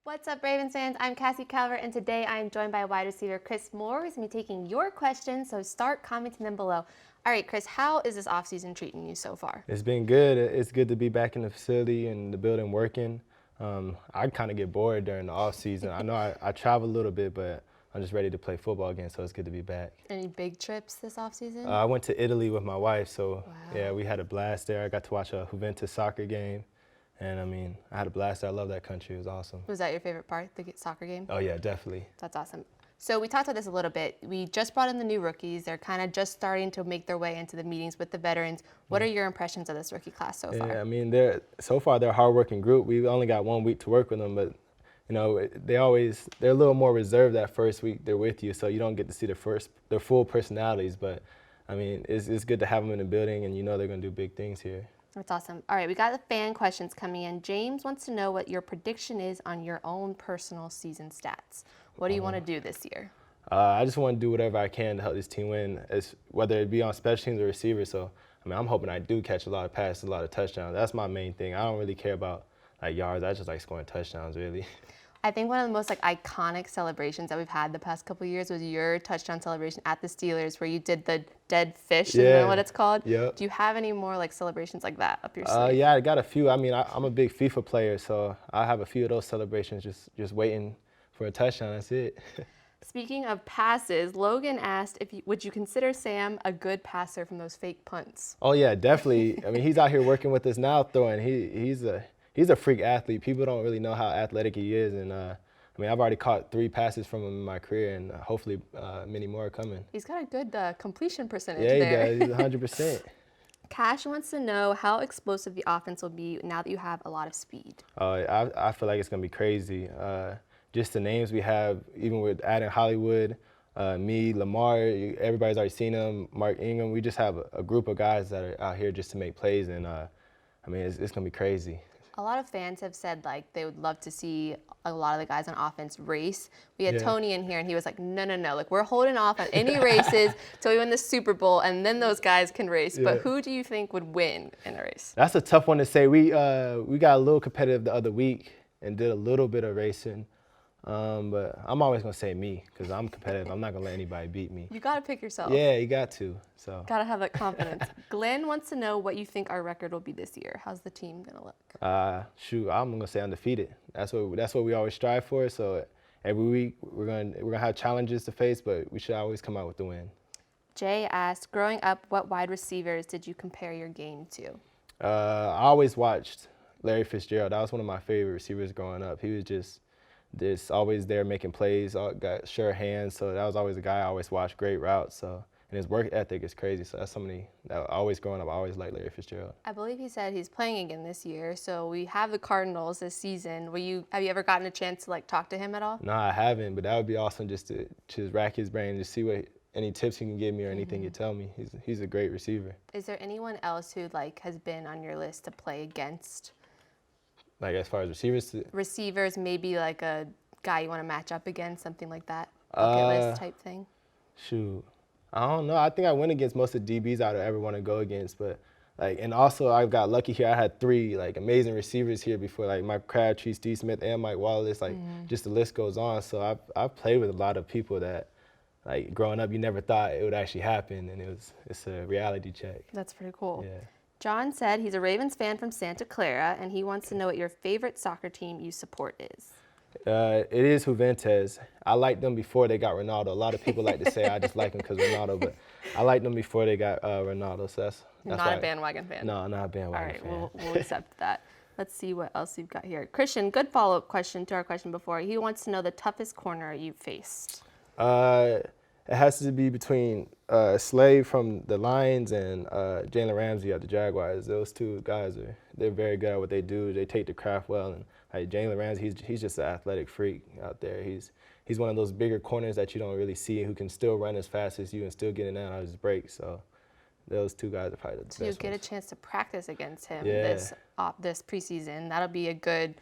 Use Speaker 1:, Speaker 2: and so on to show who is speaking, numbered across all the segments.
Speaker 1: What's up, Ravens fans? I'm Cassie Calvert, and today I am joined by wide receiver Chris Moore. We're going to be taking your questions, so start commenting them below. All right, Chris, how is this offseason treating you so far?
Speaker 2: It's been good. It's good to be back in the facility and the building working. I kind of get bored during the off season. I know I travel a little bit, but I'm just ready to play football again, so it's good to be back.
Speaker 1: Any big trips this offseason?
Speaker 2: I went to Italy with my wife, so
Speaker 1: Wow.
Speaker 2: yeah, we had a blast there. I got to watch a Juventus soccer game, and I had a blast there. I love that country. It was awesome.
Speaker 1: Was that your favorite part, the soccer game?
Speaker 2: Oh yeah, definitely.
Speaker 1: That's awesome. So we talked about this a little bit. We just brought in the new rookies. They're kind of just starting to make their way into the meetings with the veterans. What are your impressions of this rookie class so far?
Speaker 2: Yeah, they're a hard-working group. We've only got 1 week to work with them, but they're a little more reserved that first week they're with you, so you don't get to see their full personalities. But it's good to have them in the building, and they're going to do big things here.
Speaker 1: That's awesome. All right, we got the fan questions coming in. James wants to know what your prediction is on your own personal season stats. What do you want to do this year?
Speaker 2: I just want to do whatever I can to help this team win, whether it be on special teams or receivers. So, I'm hoping I do catch a lot of passes, a lot of touchdowns. That's my main thing. I don't really care about yards. I just like scoring touchdowns, really.
Speaker 1: I think one of the most iconic celebrations that we've had the past couple of years was your touchdown celebration at the Steelers, where you did the dead fish, isn't that what it's called?
Speaker 2: Yep.
Speaker 1: Do you have any more celebrations like that up your sleeve?
Speaker 2: Yeah, I got a few. I'm a big FIFA player, so I have a few of those celebrations just waiting for a touchdown. That's it.
Speaker 1: Speaking of passes, Logan asked would you consider Sam a good passer from those fake punts?
Speaker 2: Oh yeah, definitely. He's out here working with us now throwing. He's a freak athlete. People don't really know how athletic he is, and I've already caught 3 passes from him in my career, and hopefully many more are coming.
Speaker 1: He's got a good completion percentage
Speaker 2: there. Yeah, he
Speaker 1: there.
Speaker 2: does. He's 100%.
Speaker 1: Cash wants to know how explosive the offense will be now that you have a lot of speed.
Speaker 2: I feel like it's going to be crazy. Just the names we have, even with adding Hollywood, me, Lamar, everybody's already seen him, Mark Ingram. We just have a group of guys that are out here just to make plays, and it's going to be crazy.
Speaker 1: A lot of fans have said they would love to see a lot of the guys on offense race. We had Tony in here, and he was like, no, we're holding off on any races till we win the Super Bowl, and then those guys can race. But who do you think would win in a race?
Speaker 2: That's a tough one to say. We got a little competitive the other week and did a little bit of racing. But I'm always going to say me because I'm competitive. I'm not going to let anybody beat me.
Speaker 1: You got to pick yourself.
Speaker 2: Yeah, you got to. So.
Speaker 1: Got to have that confidence. Glenn wants to know what you think our record will be this year. How's the team going to look?
Speaker 2: I'm going to say undefeated. That's what we always strive for. So every week we're going to have challenges to face, but we should always come out with the win.
Speaker 1: Jay asked, growing up, what wide receivers did you compare your game to?
Speaker 2: I always watched Larry Fitzgerald. That was one of my favorite receivers growing up. He was just always there making plays, got sure hands, so that was always a guy I always watched, great routes, and his work ethic is crazy, so that's somebody that always growing up, I always liked Larry Fitzgerald.
Speaker 1: I believe he said he's playing again this year, so we have the Cardinals this season. Have you ever gotten a chance to talk to him at all?
Speaker 2: No, I haven't, but that would be awesome just to rack his brain and just see what any tips he can give me or anything he tell me. He's a great receiver.
Speaker 1: Is there anyone else who has been on your list to play against?
Speaker 2: As far as receivers?
Speaker 1: Receivers, maybe a guy you want to match up against, something like that, bucket list type thing?
Speaker 2: Shoot. I don't know. I think I went against most of the DBs I'd ever want to go against, but and also I got lucky here. I had 3 amazing receivers here before, Mike Crabtree, Steve Smith, and Mike Wallace. Just the list goes on. So I've played with a lot of people that, growing up, you never thought it would actually happen, and it's a reality check.
Speaker 1: That's pretty cool.
Speaker 2: Yeah.
Speaker 1: John said he's a Ravens fan from Santa Clara, and he wants to know what your favorite soccer team you support is.
Speaker 2: It is Juventus. I liked them before they got Ronaldo. A lot of people like to say I just like them because Ronaldo, but I liked them before they got Ronaldo. So that's
Speaker 1: not a bandwagon fan.
Speaker 2: No, not a bandwagon fan.
Speaker 1: All right, we'll accept that. Let's see what else you've got here. Christian, good follow-up question to our question before. He wants to know the toughest corner you've faced.
Speaker 2: It has to be between Slade from the Lions and Jalen Ramsey at the Jaguars. Those 2 guys they're very good at what they do. They take the craft well, and Jalen Ramsey, he's just an athletic freak out there. He's one of those bigger corners that you don't really see, who can still run as fast as you and still get in and out of his breaks. So those 2 guys are probably the best.
Speaker 1: So you'll get a chance to practice against him
Speaker 2: this
Speaker 1: preseason. That'll be a good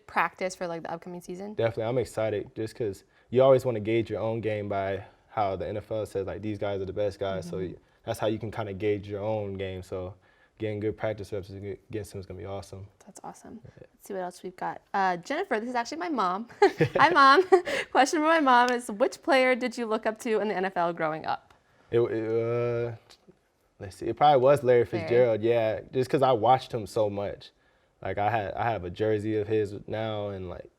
Speaker 1: practice for the upcoming season.
Speaker 2: Definitely, I'm excited just because you always want to gauge your own game by how the NFL says these guys are the best guys. So that's how you can kind of gauge your own game. So getting good practice reps against him is going to be awesome.
Speaker 1: That's awesome. Let's see what else we've got. Jennifer, this is actually my mom. Hi, Mom. Question for my mom is, which player did you look up to in the NFL growing up?
Speaker 2: Let's see. It probably was Larry Fitzgerald. Yeah, just because I watched him so much. Like I have a jersey of his now, and like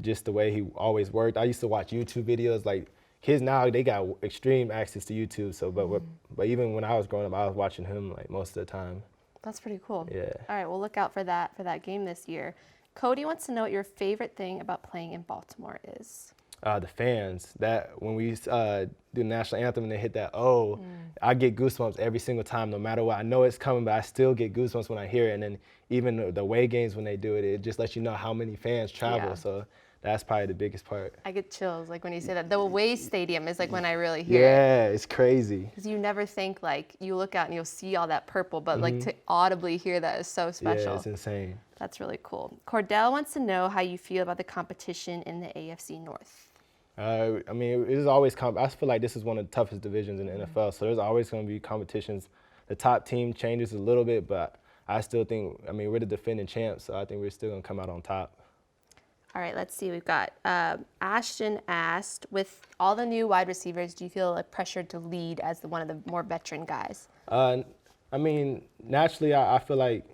Speaker 2: just the way he always worked. I used to watch YouTube videos. Like kids now, they got extreme access to YouTube. So, but even when I was growing up, I was watching him like most of the time.
Speaker 1: That's pretty cool.
Speaker 2: Yeah.
Speaker 1: All right, we'll look out for that game this year. Cody wants to know what your favorite thing about playing in Baltimore is.
Speaker 2: The fans. That when we do the national anthem and they hit that I get goosebumps every single time, no matter what. I know it's coming, but I still get goosebumps when I hear it. And then even the away games when they do it, it just lets you know how many fans travel.
Speaker 1: Yeah.
Speaker 2: So that's probably the biggest part.
Speaker 1: I get chills like when you say that. The away stadium is like when I really hear it.
Speaker 2: Yeah, it's crazy.
Speaker 1: Because you never think like you look out and you'll see all that purple, but like to audibly hear that is so special.
Speaker 2: Yeah, it's insane.
Speaker 1: That's really cool. Cordell wants to know how you feel about the competition in the AFC North.
Speaker 2: I mean, it is always I feel like this is one of the toughest divisions in the NFL, so there's always going to be competitions. The top team changes a little bit, but I still think, I mean, we're the defending champs, so I think we're still going to come out on top.
Speaker 1: All right, let's see. We've got Ashton asked, with all the new wide receivers, do you feel like pressured to lead as one of the more veteran guys?
Speaker 2: I mean, naturally, I feel like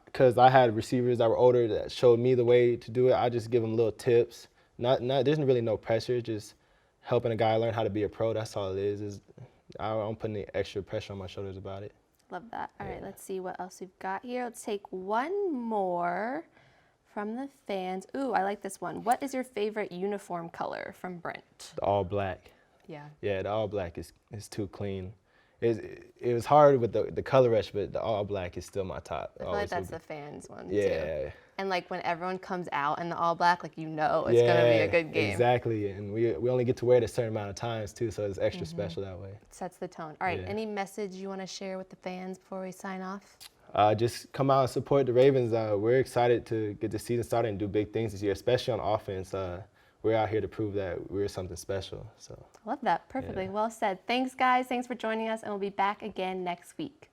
Speaker 2: because I had receivers that were older that showed me the way to do it, I just give them little tips. There's really no pressure, just helping a guy learn how to be a pro. That's all it is I don't put any extra pressure on my shoulders about it.
Speaker 1: Love that. All right, let's see what else we've got here. Let's take one more from the fans. Ooh, I like this one. What is your favorite uniform color from Brent?
Speaker 2: The all black.
Speaker 1: Yeah.
Speaker 2: Yeah, the all black is too clean. It was hard with the color rush, but the all black is still my top.
Speaker 1: I feel like that's the fans one too.
Speaker 2: Yeah.
Speaker 1: And like when everyone comes out in the all black, like you know it's gonna be a good game.
Speaker 2: Exactly, and we only get to wear it a certain amount of times too, so it's extra special that way.
Speaker 1: It sets the tone. All right, any message you want to share with the fans before we sign off?
Speaker 2: Just come out and support the Ravens. We're excited to get the season started and do big things this year, especially on offense. We're out here to prove that we're something special. So.
Speaker 1: I love that. Perfectly well said. Thanks, guys. Thanks for joining us, and we'll be back again next week.